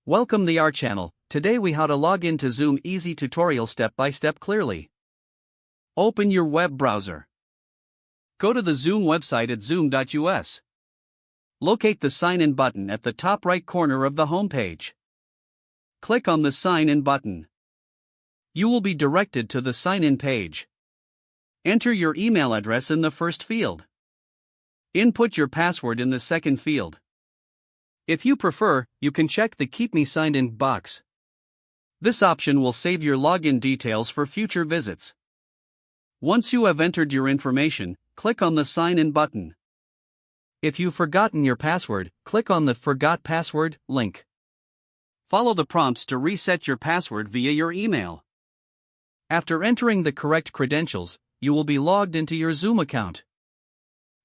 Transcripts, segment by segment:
Welcome to our channel. Today we how to log into Zoom easy tutorial step by step clearly. Open your web browser. Go to the Zoom website at zoom.us. Locate the sign in button at the top right corner of the home page. Click on the sign in button. You will be directed to the sign in page. Enter your email address in the first field. Input your password in the second field. If you prefer, you can check the Keep Me Signed In box. This option will save your login details for future visits. Once you have entered your information, click on the Sign In button. If you've forgotten your password, click on the Forgot Password link. Follow the prompts to reset your password via your email. After entering the correct credentials, you will be logged into your Zoom account.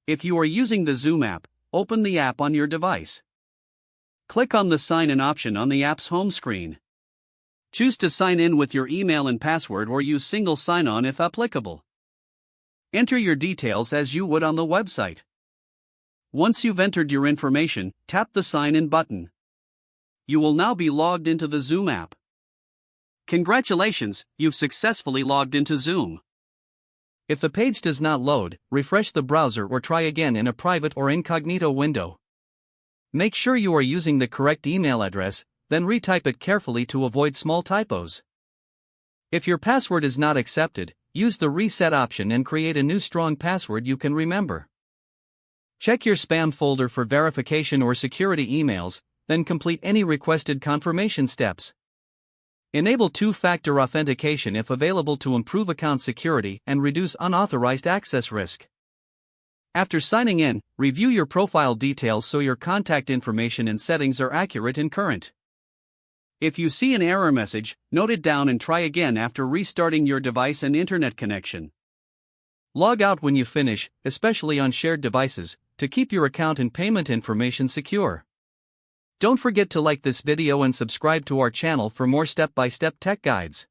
If you are using the Zoom app, open the app on your device. Click on the Sign In option on the app's home screen. Choose to sign in with your email and password or use single sign-on if applicable. Enter your details as you would on the website. Once you've entered your information, tap the Sign In button. You will now be logged into the Zoom app. Congratulations, you've successfully logged into Zoom. If the page does not load, refresh the browser or try again in a private or incognito window. Make sure you are using the correct email address, then retype it carefully to avoid small typos. If your password is not accepted, use the reset option and create a new strong password you can remember. Check your spam folder for verification or security emails, then complete any requested confirmation steps. Enable two-factor authentication if available to improve account security and reduce unauthorized access risk. After signing in, review your profile details so your contact information and settings are accurate and current. If you see an error message, note it down and try again after restarting your device and internet connection. Log out when you finish, especially on shared devices, to keep your account and payment information secure. Don't forget to like this video and subscribe to our channel for more step-by-step tech guides.